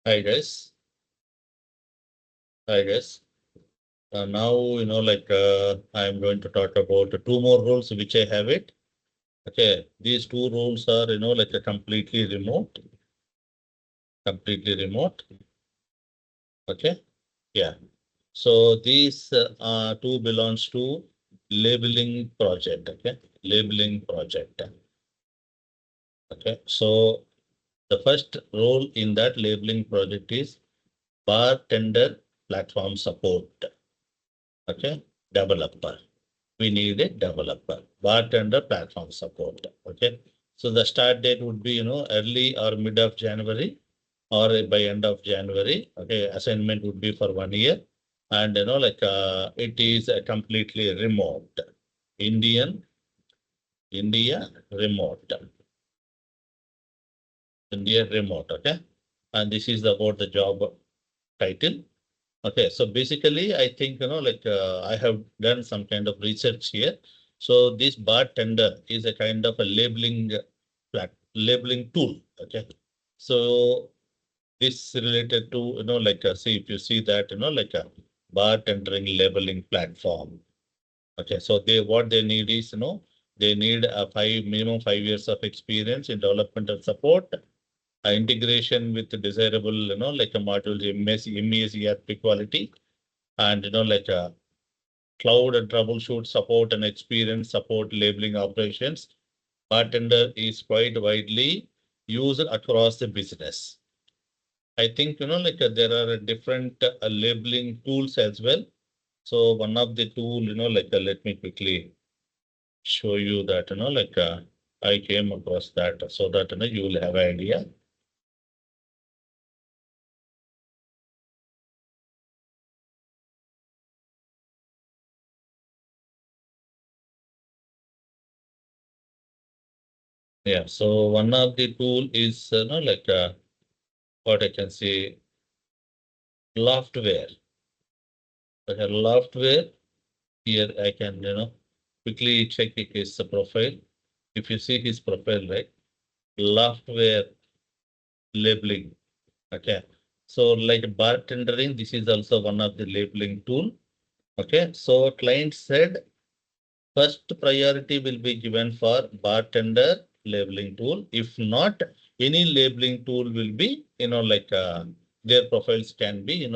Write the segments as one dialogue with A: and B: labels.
A: Hi guys. Hi guys. Now I'm going to talk about two more roles which I have it. Okay, these two roles are like a completely remote. Okay, yeah. So these two belongs to labeling project. Okay, labeling project. Okay, so the first role in that labeling project is bartender platform support. Okay, developer. We need a developer, bartender platform support. Okay. So the start date would be, early or mid of January or by end of January. Okay. Assignment would be for 1 year. And, it is a completely remote. Indian, India remote. India remote. Okay. And this is about the job title. Okay, so basically, I think, I have done some kind of research here. So this bartender is a kind of a labeling tool. Okay, so this related to, see if you see that, like a bartendering labeling platform. Okay, so what they need is, they need a minimum 5 years of experience in development and support, integration with desirable, like a module MES ERP quality, and like a cloud and troubleshoot support and experience support labeling operations. Bartender is quite widely used across the business. I think like there are different labeling tools as well. So one of the tool, let me quickly show you that I came across that so that you will have an idea. Yeah, so one of the tool is what I can say, Loftware. Okay, Loftware. Here I can, quickly check his profile. If you see his profile, right, Loftware labeling. Okay. So like bartendering, this is also one of the labeling tool. Okay. So client said first priority will be given for bartender labeling tool. If not, any labeling tool will be, their profiles can be,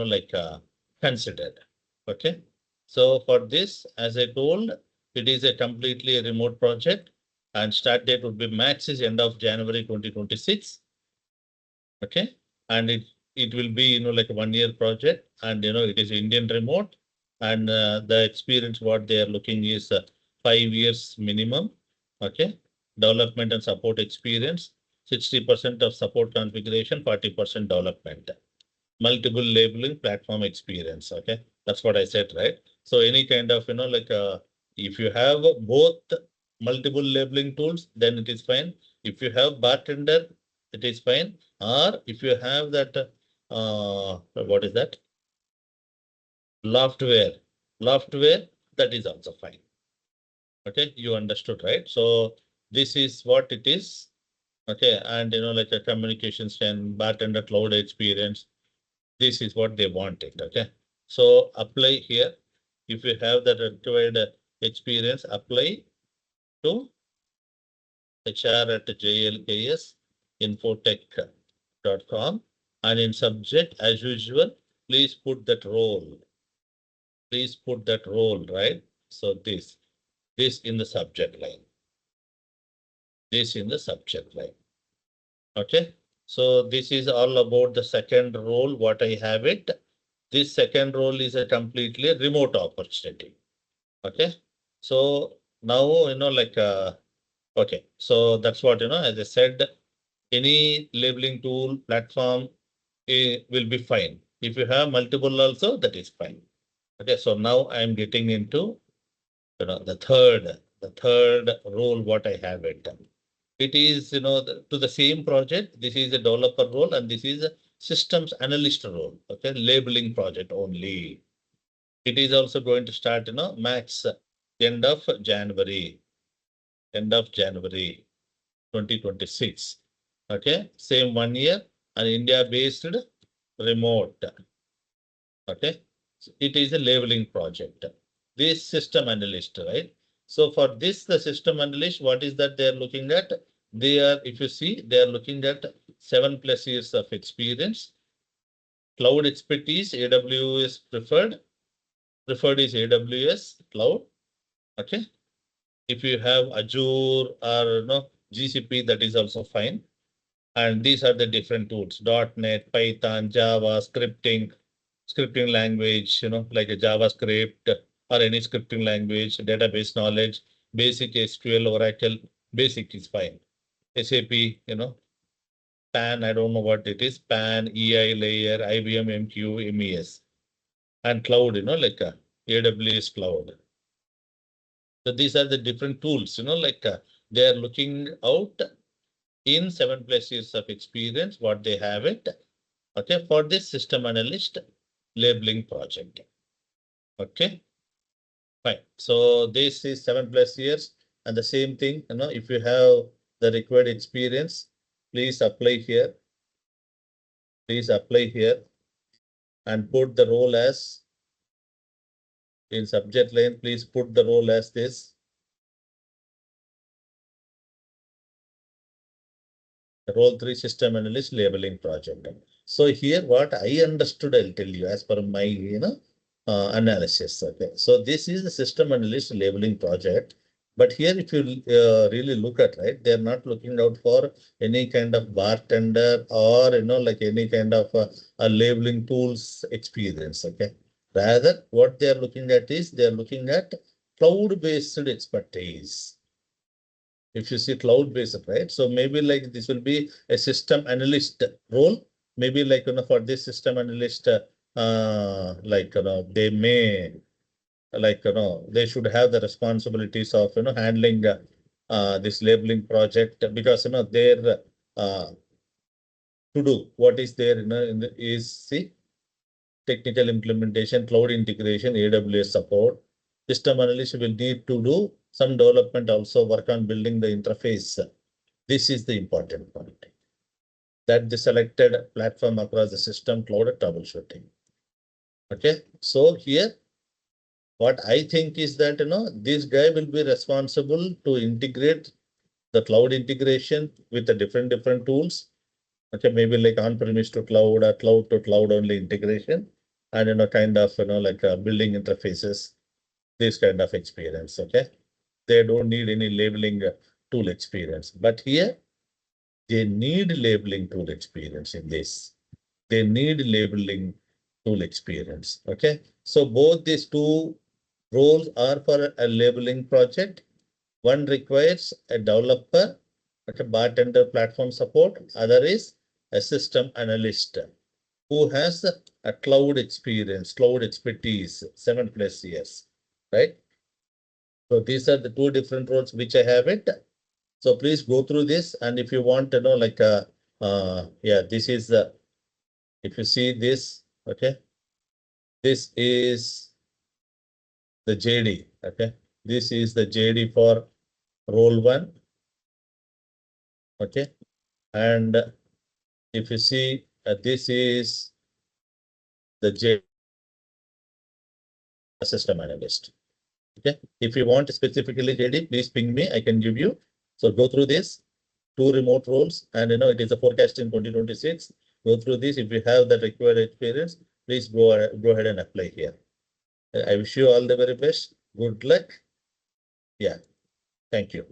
A: considered. Okay. So for this, as I told, it is a completely remote project and start date would be max is end of January 2026. Okay. And it will be, like a 1 year project and, it is Indian remote and the experience what they are looking is 5 years minimum. Okay. Development and support experience, 60% of support configuration, 40% development, multiple labeling platform experience. Okay, that's what I said, right? So any kind of, if you have both multiple labeling tools, then it is fine. If you have bartender, it is fine. Or if you have that, what is that? Loftware, Loftware, that is also fine. Okay, you understood, right? So this is what it is. Okay, and like a communications and bartender cloud experience, this is what they wanted. Okay. So apply here. If you have that required experience, apply to hr@jlksinfotech.com and in subject as usual, please put that role. Please put that role, right? So this in the subject line. This in the subject line. Okay. So this is all about the second role, what I have it. This second role is a completely remote opportunity. Okay. So now, okay. So that's what, as I said, any labeling tool platform will be fine. If you have multiple also, that is fine. Okay. So now I'm getting into, the third role, what I have it. It is, to the same project. This is a developer role and this is a systems analyst role. Okay. Labeling project only. It is also going to start, max end of January, end of January 2026. Okay, same 1 year and India based. remote. Okay. So it is a labeling project. This system analyst, right? So for this, the system analyst, what is that they are looking at? They are, if you see, they are looking at 7+ years of experience. Cloud expertise, AWS preferred. Preferred is AWS cloud. Okay. If you have Azure or no GCP, that is also fine. And these are the different tools: .NET, Python, Java, scripting language, like a JavaScript or any scripting language, database knowledge, basic SQL, Oracle, basic is fine. SAP, PAN, I don't know what it is, PAN, EI layer, IBM, MQ, MES, and cloud, like AWS cloud. So these are the different tools, like they are looking out in 7+ years of experience, what they have it, okay, for this system analyst labeling project. Okay, fine. So this is 7+ years, and the same thing, if you have the required experience, please apply here. Please apply here and put the role as in subject line. Please put the role as this. Role 3 system analyst labeling project. So here what I understood, I'll tell you as per my analysis. Okay. So this is the system analyst labeling project. But here if you really look at, right, they're not looking out for any kind of bartender or like any kind of a labeling tools experience. Okay. Rather what they are looking at is they're looking at cloud-based expertise. If you see cloud-based, right? So maybe like this will be a system analyst role. Maybe like for this system analyst, like they may like they should have the responsibilities of handling this labeling project, because their to do what is there in the is see technical implementation, cloud integration, AWS support. System analyst will need to do some development, also work on building the interface. This is the important point, that the selected platform across the system, cloud troubleshooting. Okay, so here what I think is that this guy will be responsible to integrate the cloud integration with the different tools. Okay, maybe like on-premise to cloud or cloud to cloud only integration, and kind of like building interfaces, this kind of experience. Okay, they don't need any labeling tool experience, but here they need labeling tool experience in this. They need labeling tool experience. Okay. So both these two roles are for a labeling project. One requires a developer, okay, bartender platform support. Other is a system analyst who has a cloud experience, cloud expertise, 7+ years, right? So these are the two different roles which I have it. So please go through this, and if you want to know, like, yeah, this is the, if you see this, okay, this is the JD, okay, this is the JD for role 1, okay, and if you see, this is the JD system analyst, okay. If you want specifically JD, please ping me, I can give you. So go through this. 2 remote roles, and it is a forecast in 2026. Go through this. If you have the required experience, please go ahead and apply here. I wish you all the very best. Good luck. Yeah. Thank you.